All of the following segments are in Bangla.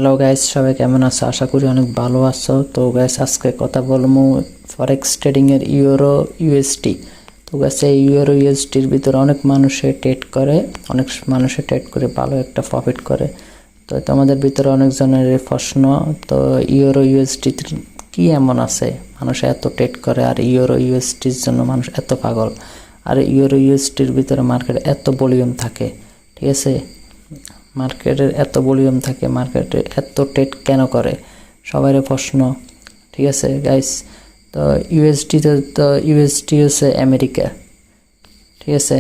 হ্যালো গাইস, সবাই কেমন আছো? আশা করি অনেক ভালো আছো। তো গাইস, আজকে কথা বলবো ফরেক্স ট্রেডিং এর ইউরো ইউএসটি। তো গাইস, এই ইউরো ইউএসটির ভিতরে অনেক মানুষে ট্রেড করে, ভালো একটা প্রফিট করে। তো তোমাদের ভিতরে অনেকজনের প্রশ্ন, তো ইউরো ইউএসটি কি এমন আছে মানুষ এত ট্রেড করে, আর ইউরো ইউএসটির জন্য মানুষ এত পাগল, আর ইউরো ইউএসটির ভিতরে মার্কেট এত ভলিউম থাকে, ঠিক আছে? মার্কেটের এত ভলিউম থাকে, মার্কেটে এত ট্রেড কেন করে, সবারই প্রশ্ন, ঠিক আছে গাইস? তো ইউএসটি হচ্ছে আমেরিকা, ঠিক আছে?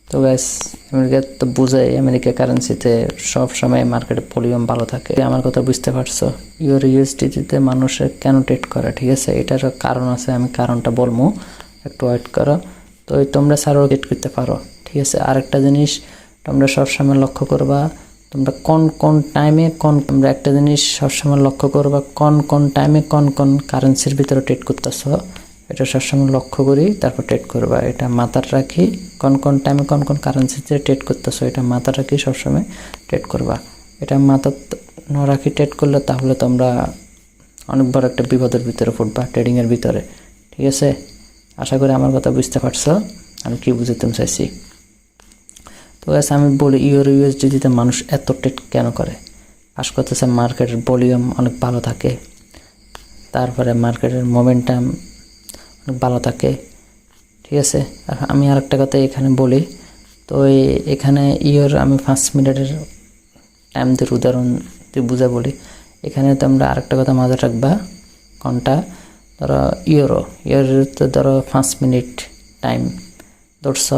তো গাইস, আমেরিকা তো বুঝাই, আমেরিকা কারেন্সিতে সব সময় মার্কেটে ভলিউম ভালো থাকে। আমার কথা বুঝতে পারছো? ইউরো ইউএসডিতে মানুষের কেন ট্রেড করে, ঠিক আছে? এটার কারণ আছে, আমি কারণটা বলবো, একটু ওয়েট করো। তো তোমরা সারও ট্রেড করতে পারো, ঠিক আছে? আরেকটা জিনিস তোমরা সবসময় লক্ষ্য করবা, তোমরা কোন টাইমে তোমরা একটা জিনিস সবসময় লক্ষ্য করবা, কোন টাইমে কোন কারেন্সির ভিতরে ট্রেড করতেছো, এটা সবসময় লক্ষ্য করি, তারপর ট্রেড করবা। এটা মাথায় রাখি, কোন টাইমে কোন কারেন্সিতে ট্রেড করতেছো, এটা মাথায় রাখি সবসময় ট্রেড করবা। এটা মাথা না রাখি ট্রেড করলে তাহলে তোমরা অনেক বড় একটা বিপদের ভিতরে পড়বা ট্রেডিংয়ের ভিতরে, ঠিক আছে? আশা করি আমার কথা বুঝতে পারছো আমি কি বুঝাতে চাইছি। তো গাইস, আমি বলি ইউরো ইউএসডিতে মানুষ এত ট্রেড কেন করে? ফার্স্ট কথা হচ্ছে মার্কেটের ভলিউম অনেক ভালো থাকে, তারপরে মার্কেটের মোমেন্টাম অনেক ভালো থাকে, ঠিক আছে? আর আমি আরেকটা কথা এখানে বলি, তো এখানে আমি 5 মিনিটের টাইম দিয়ে উদাহরণ দিয়ে বুঝা বলি। এখানে তোমরা আরেকটা কথা মাথায় রাখবা, কোনটা? ধরো ইউরোতে ধরো 5 মিনিট টাইম ধরছ,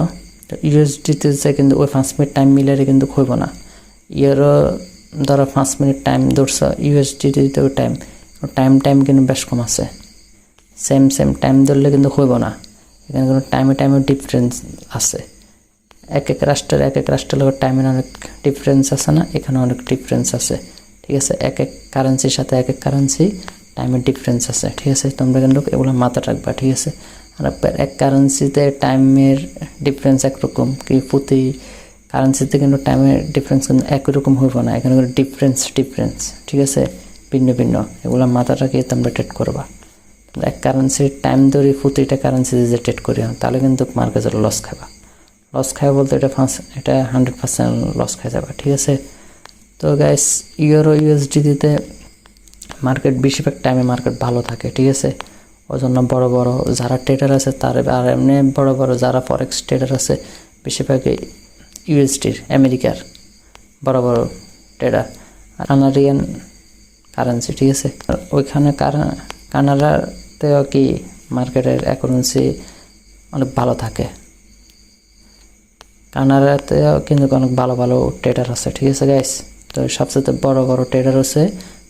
ইউএসডিতে কিন্তু ওই 5 মিনিট টাইম মিলারে কিন্তু হইব না। ইউরো ধরো 5 মিনিট টাইম ধরছ, ইউএসডিতে ওই টাইম কিন্তু বেশ কম আছে, সেম টাইম ধরলে কিন্তু হইব না। এখানে কোনো টাইমে ডিফারেন্স আছে, এক এক রাষ্ট্রের লোকের টাইমের অনেক ডিফারেন্স আছে না? এখানে অনেক ডিফারেন্স আছে, ঠিক আছে? এক এক কারেন্সির সাথে এক এক কারেন্সি টাইমের ডিফারেন্স আছে, ঠিক আছে? তোমরা কিন্তু এগুলো মাথা রাখবা, ঠিক আছে? আর এক কারেন্সিতে টাইমের ডিফারেন্স একরকম, কি প্রতি কারেন্সিতে কিন্তু টাইমের ডিফারেন্স কিন্তু একই রকম হইব না। এখানে কিন্তু ডিফারেন্স, ঠিক আছে? ভিন্ন এগুলো মাথা রাখিয়ে তোমরা ট্রেড করবা। তোমরা এক কারেন্সির টাইম ধরে প্রতিটা কারেন্সিতে যে ট্রেড করি তাহলে কিন্তু মার্কেটের লস খাবা বলতে এটা 100% লস খাই যাবে, ঠিক আছে? তো গাইস, ইউরো ইউএসডিতে মার্কেট বেশিরভাগ টাইমে মার্কেট ভালো থাকে, ঠিক আছে? ওই জন্য বড় যারা ট্রেডার আছে আর এমনি বড় যারা ফরেক্স ট্রেডার আছে, বেশিরভাগই ইউএসডির, আমেরিকার বড় ট্রেডার, কানাডিয়ান কারেন্সি, ঠিক আছে? ওইখানে কানাডাতেও কি মার্কেটের কারেন্সি অনেক ভালো থাকে, কানাডাতেও কিন্তু অনেক ভালো ট্রেডার আছে, ঠিক আছে গাইস? তো সবচেয়ে বড় ট্রেডার হচ্ছে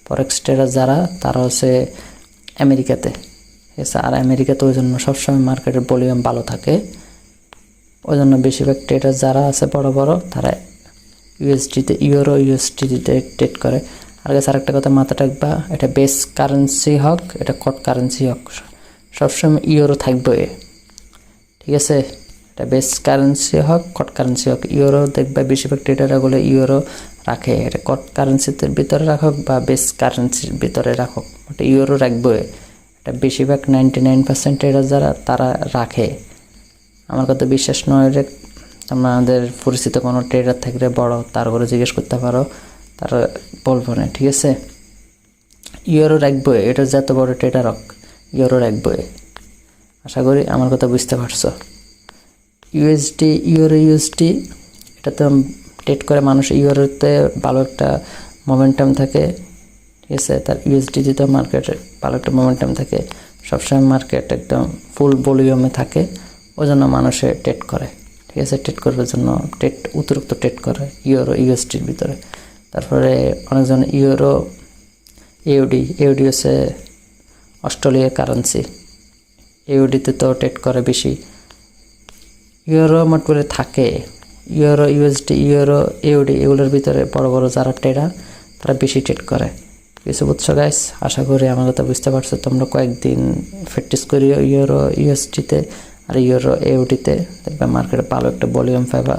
ফরেক্স ট্রেডার যারা, তারা হচ্ছে আমেরিকাতে, ঠিক আছে? আর আমেরিকাতে ওই জন্য সবসময় মার্কেটের ভলিউম ভালো থাকে, ওই জন্য বেশিরভাগ ট্রেডার যারা আছে বড় তারা ইউরো ইউএসডিতে ট্রেড করে। আর গাইস, আরেকটা কথা মাথায় রাখবা, এটা বেস কারেন্সি হোক, এটা কট কারেন্সি হোক, সবসময় ইউরো থাকবে, ঠিক আছে? এটা বেস কারেন্সি হোক, কট কারেন্সি হোক, ইউরো দেখবে বেশিরভাগ ট্রেডারগুলো ইউরো রাখে। এটা কট কারেন্সিতে ভিতরে রাখুক বা বেস কারেন্সির ভিতরে রাখুক, ওটা ইউরো রাখবে। এটা বেশিরভাগ 99% ট্রেডার যারা, তারা রাখে। আমার কথা বিশ্বাস নয়, আমাদের পরিচিত কোনো ট্রেডার থাকলে বড়, তার করে জিজ্ঞেস করতে পারো, তারা বলবো না, ঠিক আছে? ইউরো রাখবে, এটা যত বড় ট্রেডার হোক ইউরো রাখবে। আশা করি আমার কথা বুঝতে পারছো। ইউরো ইউএসডি এটাতে ট্রেড করে মানুষ, ইউরোতে ভালো একটা মোমেন্টাম থাকে, ঠিক আছে? তার ইউএসডিতে মার্কেটে ভালো একটা মোমেন্টাম থাকে, সবসময় মার্কেট একদম ফুল ভলিউমে থাকে, ওই জন্য মানুষে ট্রেড করে, ঠিক আছে? ট্রেড করবার জন্য অতিরিক্ত ট্রেড করে ইউরো ইউএসডির ভিতরে। তারপরে অনেকজন ইউরো এউডি হচ্ছে অস্ট্রেলিয়ার কারেন্সি, এউডিতে তো ট্রেড করে বেশি। ইউরো মোট করে থাকে, ইউরো ইউএসডি, ইউরো এউডি, এগুলোর ভিতরে বড় যারা ট্রেডার, তারা বেশি ট্রেড করে। কিছু বুঝছো গাইস? আশা করি আমার কথা বুঝতে পারছো। তোমরা কয়েকদিন প্র্যাকটিস করিও ইউরো ইউএসডিতে আর ইউরো এউডিতে, দেখবে মার্কেটে ভালো একটা ভলিউম পাবা,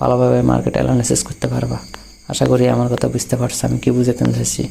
ভালোভাবে মার্কেট অ্যানালাইসিস করতে পারবা। আশা করি আমার কথা বুঝতে পারছো আমি কি বুঝাতে চাইছি।